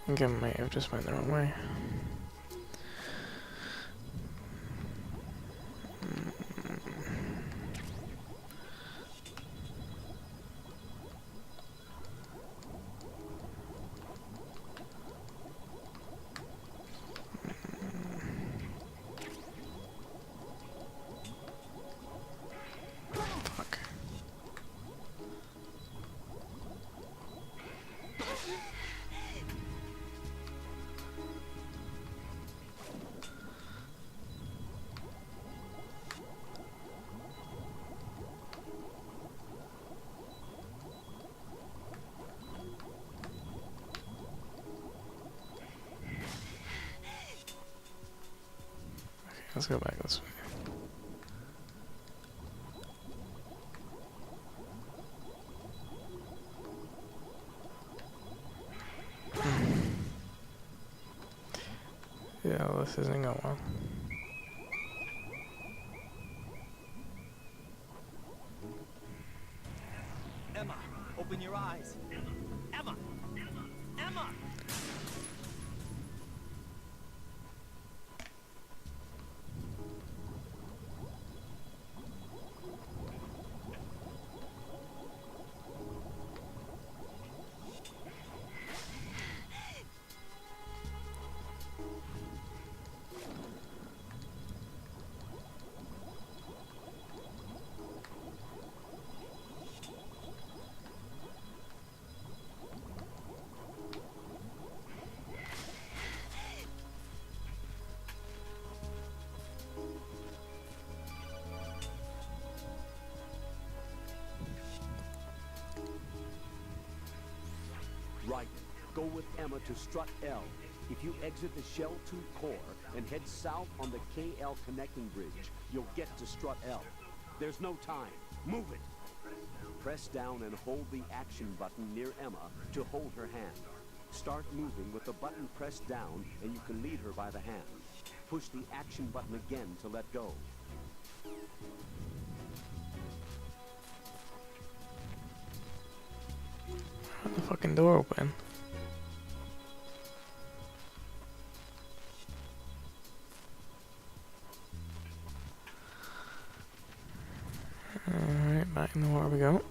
think I might have just went the wrong way. Fuck. Let's go back this way. Yeah, well, this isn't going well. Emma, open your eyes. Emma! Emma! Right. Go with Emma to strut L. If you exit the Shell 2 core and head south on the KL connecting bridge, you'll get to strut L. There's no time. Move it. Press down and hold the action button near Emma to hold her hand. Start moving with the button pressed down and you can lead her by the hand. Push the action button again to let go. How'd the fucking door open? Alright, back in the water we go.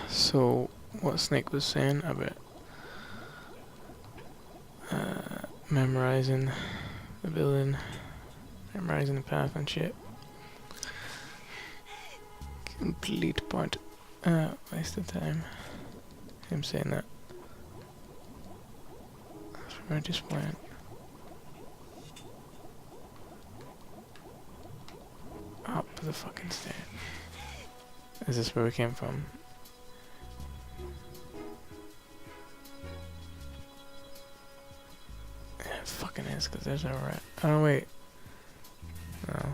So, what Snake was saying about memorizing the building, memorizing the path and shit. Complete point. Waste of time. Him saying that. That's where I just went. Up the fucking stairs. Is this where we came from? Yeah, it fucking is, because there's no rat. Oh, wait. No.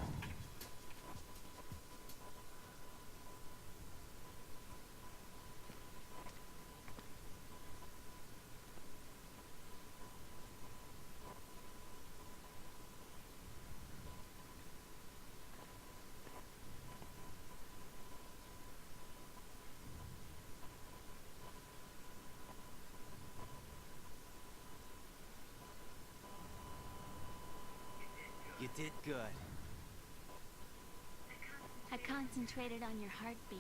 You did good. I concentrated on your heartbeat.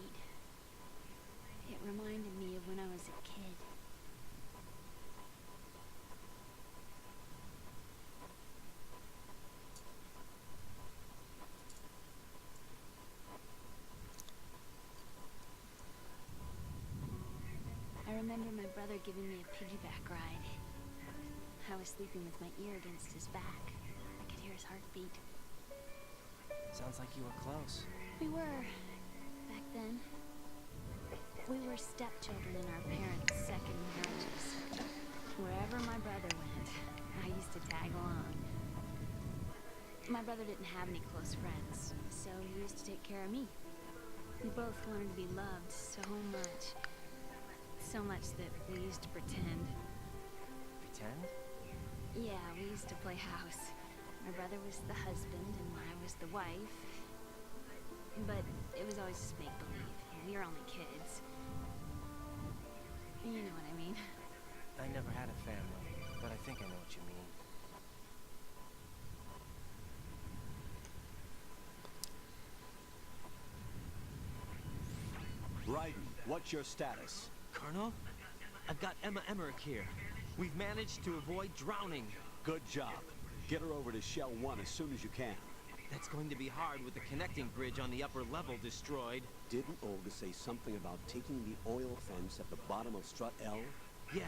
It reminded me of when I was a kid. I remember my brother giving me a piggyback ride. I was sleeping with my ear against his back. I could hear his heartbeat. Sounds like you were close. We were, back then. We were stepchildren in our parents' second marriages. Wherever my brother went, I used to tag along. My brother didn't have any close friends, so he used to take care of me. We both wanted to be loved so much. So much that we used to pretend. Pretend? Yeah, we used to play house. My brother was the husband and I was the wife. But it was always just make-believe. We were only kids. You know what I mean. I never had a family, but I think I know what you mean. Raiden, what's your status? Colonel? I've got Emma Emmerich here. We've managed to avoid drowning. Good job. Get her over to Shell 1 as soon as you can. That's going to be hard with the connecting bridge on the upper level destroyed. Didn't Olga say something about taking the oil fence at the bottom of Strut L? Yeah,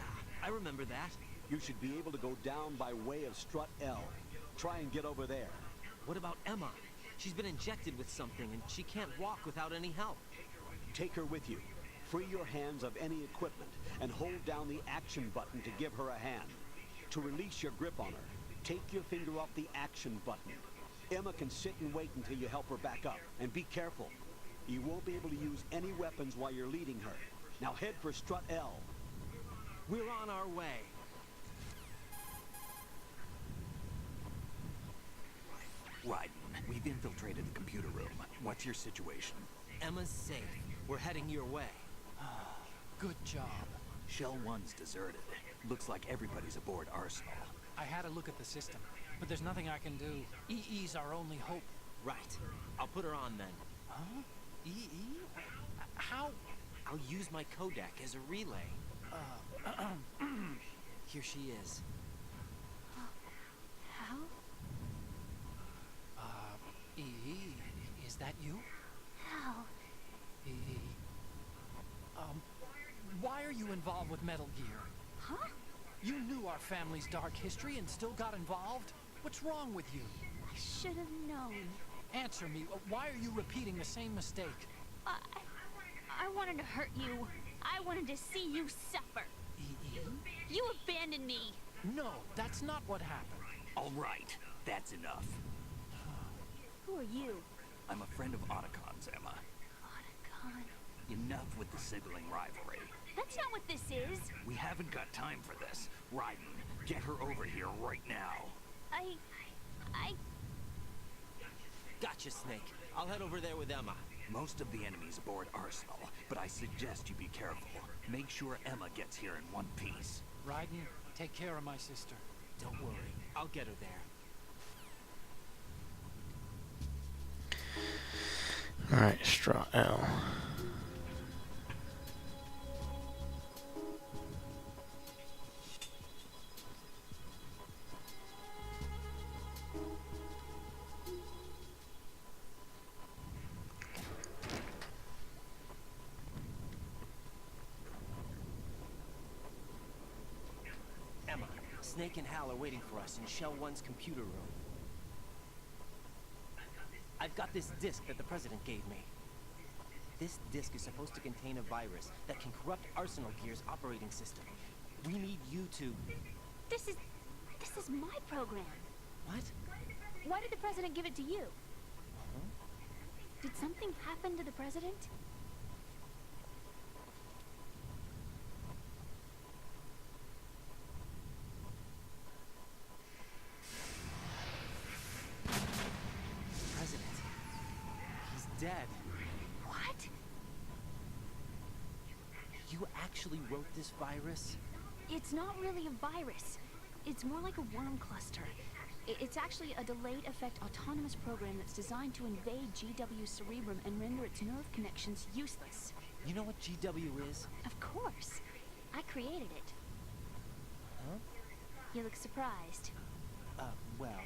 I remember that. You should be able to go down by way of Strut L. Try and get over there. What about Emma? She's been injected with something and she can't walk without any help. Take her with you. Free your hands of any equipment and hold down the action button to give her a hand. To release your grip on her, take your finger off the action button. Emma can sit and wait until you help her back up. And be careful. You won't be able to use any weapons while you're leading her. Now head for Strut L. We're on our way. Raiden, we've infiltrated the computer room. What's your situation? Emma's safe. We're heading your way. Good job. Shell 1's deserted. Looks like everybody's aboard Arsenal. I had a look at the system, but there's nothing I can do. EE's our only hope. Right. I'll put her on then. Huh? EE? How? I'll use my Kodak as a relay. Here she is. How? EE, is that you? How? EE. Why are you involved with Metal Gear? Huh? You knew our family's dark history and still got involved? What's wrong with you? I should have known. Answer me. Why are you repeating the same mistake? I wanted to hurt you. I wanted to see you suffer. EE? You abandoned me. No, that's not what happened. All right, that's enough. Who are you? I'm a friend of Otacon's, Emma. Otacon. Enough with the sibling rivalry. That's not what this is. We haven't got time for this. Raiden, get her over here right now. I... Gotcha, Snake. I'll head over there with Emma. Most of the enemy's aboard Arsenal, but I suggest you be careful. Make sure Emma gets here in one piece. Raiden, take care of my sister. Don't worry. I'll get her there. Alright, Straw L. Emma, Snake and Hal are waiting for us in Shell 1's computer room. I've got this disk that the President gave me. This disk is supposed to contain a virus that can corrupt Arsenal Gear's operating system. We need you to... This is my program. What? Why did the President give it to you? Huh? Did something happen to the President? President. He's dead. What? You actually wrote this virus? It's not really a virus. It's more like a worm cluster. It's actually a delayed effect autonomous program that's designed to invade GW's cerebrum and render its nerve connections useless. You know what GW is? Of course. I created it. Huh? You look surprised. Well,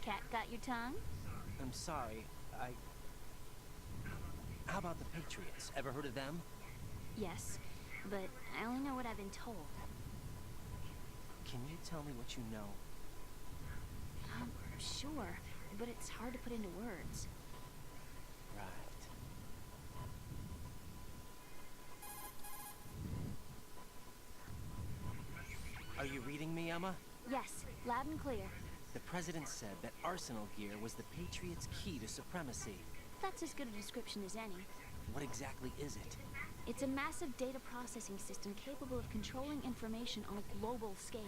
Cat got your tongue? I'm sorry. How about the Patriots? Ever heard of them? Yes, but I only know what I've been told. Can you tell me what you know? Sure, but it's hard to put into words. Right. reading me, Emma? Yes, loud and clear. The President said that Arsenal gear was the Patriots' key to supremacy. That's as good a description as any. What exactly is it? It's a massive data processing system capable of controlling information on a global scale.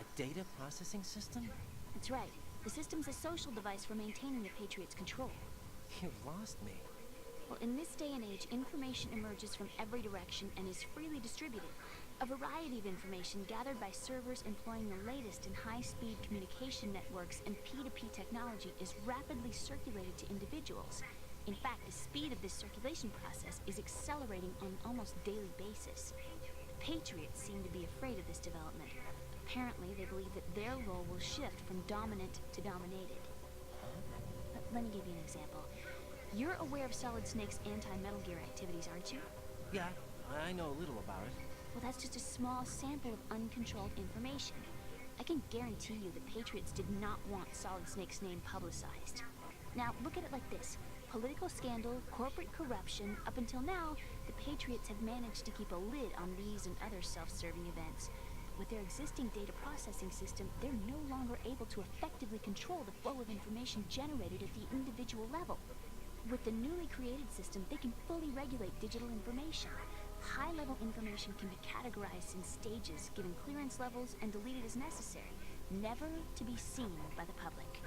A data processing system? That's right. The system's a social device for maintaining the Patriots' control. You've lost me. Well, in this day and age, information emerges from every direction and is freely distributed. A variety of information gathered by servers employing the latest in high-speed communication networks and P2P technology is rapidly circulated to individuals. In fact, the speed of this circulation process is accelerating on an almost daily basis. The Patriots seem to be afraid of this development. Apparently, they believe that their role will shift from dominant to dominated. Let me give you an example. You're aware of Solid Snake's anti-Metal Gear activities, aren't you? Yeah, I know a little about it. Well, that's just a small sample of uncontrolled information. I can guarantee you the Patriots did not want Solid Snake's name publicized. Now, look at it like this. Political scandal, corporate corruption, up until now, the Patriots have managed to keep a lid on these and other self-serving events. With their existing data processing system, they're no longer able to effectively control the flow of information generated at the individual level. With the newly created system, they can fully regulate digital information. High-level information can be categorized in stages, given clearance levels, and deleted as necessary, never to be seen by the public.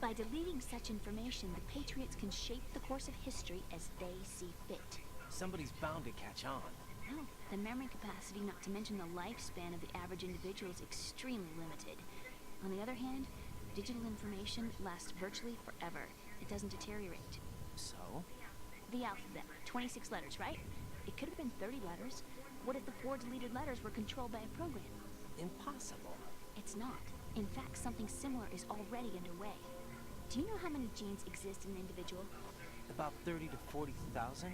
By deleting such information, the Patriots can shape the course of history as they see fit. Somebody's bound to catch on. No, the memory capacity, not to mention the lifespan of the average individual, is extremely limited. On the other hand, digital information lasts virtually forever. It doesn't deteriorate. So? The alphabet, 26 letters, right? It could have been 30 letters. What if the 4 deleted letters were controlled by a program? Impossible. It's not. In fact, something similar is already underway. Do you know how many genes exist in an individual? About 30 to 40,000?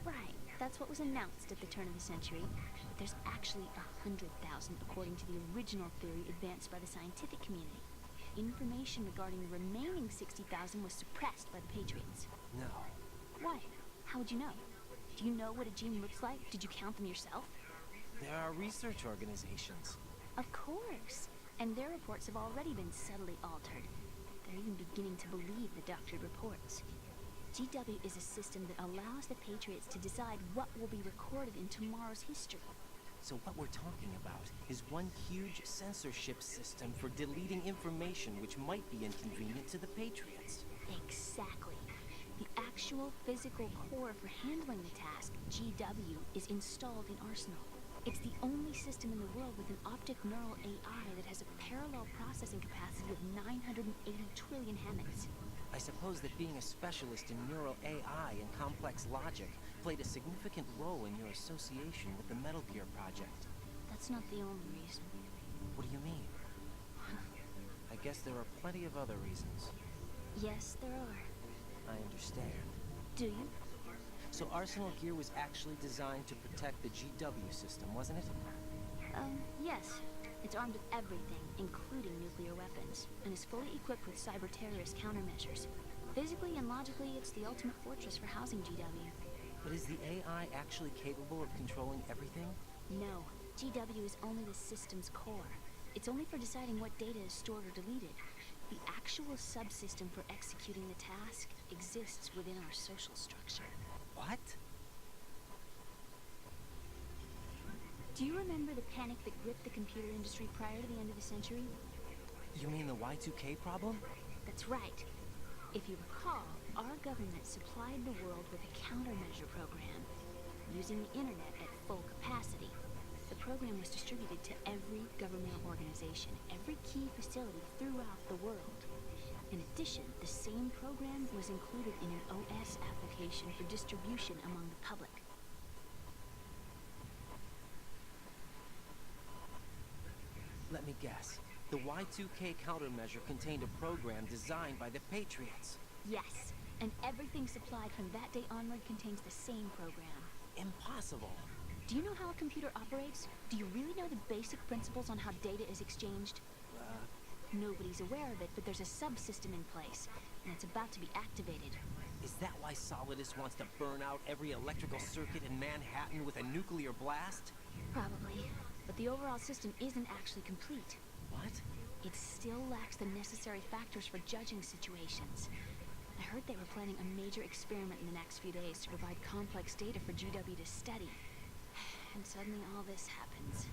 Right. That's what was announced at the turn of the century. But there's actually 100,000 according to the original theory advanced by the scientific community. Information regarding the remaining 60,000 was suppressed by the Patriots. No. Why? How would you know? Do you know what a gene looks like? Did you count them yourself? There are research organizations. Of course. And their reports have already been subtly altered. They're even beginning to believe the doctored reports. GW is a system that allows the Patriots to decide what will be recorded in tomorrow's history. So what we're talking about is one huge censorship system for deleting information which might be inconvenient to the Patriots. Exactly. The actual physical core for handling the task, GW, is installed in Arsenal. It's the only system in the world with an optic neural AI that has a parallel processing capacity of 980 trillion Hammonds. I suppose that being a specialist in neural AI and complex logic played a significant role in your association with the Metal Gear project. That's not the only reason. What do you mean? I guess there are plenty of other reasons. Yes, there are. I understand. Do you? So Arsenal Gear was actually designed to protect the GW system, wasn't it? Yes. It's armed with everything, including nuclear weapons, and is fully equipped with cyber-terrorist countermeasures. Physically and logically, it's the ultimate fortress for housing GW. But is the AI actually capable of controlling everything? No. GW is only the system's core. It's only for deciding what data is stored or deleted. The actual subsystem for executing the task exists within our social structure. What? Do you remember the panic that gripped the computer industry prior to the end of the century? You mean the Y2K problem? That's right. If you recall, our government supplied the world with a countermeasure program, using the internet at full capacity. The program was distributed to every governmental organization, every key facility throughout the world. In addition, the same program was included in an OS application for distribution among the public. Let me guess. The Y2K countermeasure contained a program designed by the Patriots. Yes, and everything supplied from that day onward contains the same program. Impossible. Do you know how a computer operates? Do you really know the basic principles on how data is exchanged? Nobody's aware of it, but there's a subsystem in place, and it's about to be activated. Is that why Solidus wants to burn out every electrical circuit in Manhattan with a nuclear blast? Probably. but the overall system isn't actually complete. What? It still lacks the necessary factors for judging situations. I heard they were planning a major experiment in the next few days to provide complex data for GW to study. And suddenly all this happens.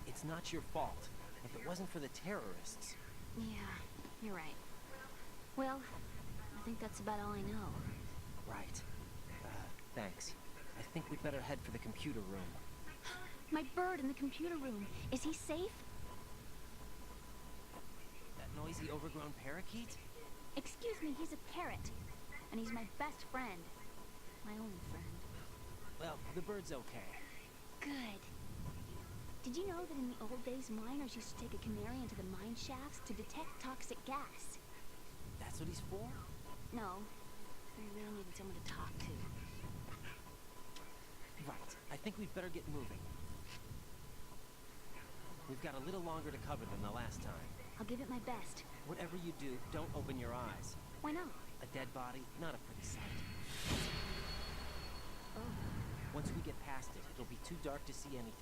It's not your fault. If it wasn't for the terrorists... Yeah, you're right. Well, I think that's about all I know. Right. Thanks. I think we'd better head for the computer room. My bird in the computer room. Is he safe? That noisy, overgrown parakeet? Excuse me, he's a parrot. And he's my best friend. My only friend. Well, the bird's okay. Good. Did you know that in the old days, miners used to take a canary into the mine shafts to detect toxic gas? That's what he's for? No. They really needed someone to talk to. Right. I think we'd better get moving. We've got a little longer to cover than the last time. I'll give it my best. Whatever you do, don't open your eyes. Why not? A dead body, not a pretty sight. Oh. Once we get past it, it'll be too dark to see anything.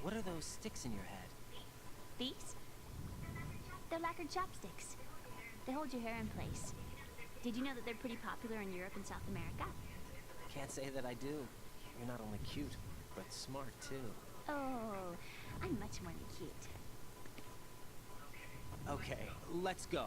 What are those sticks in your head? These? They're lacquered chopsticks. They hold your hair in place. Did you know that they're pretty popular in Europe and South America? Can't say that I do. You're not only cute, but smart too. Oh, I'm much more than cute. Okay, let's go.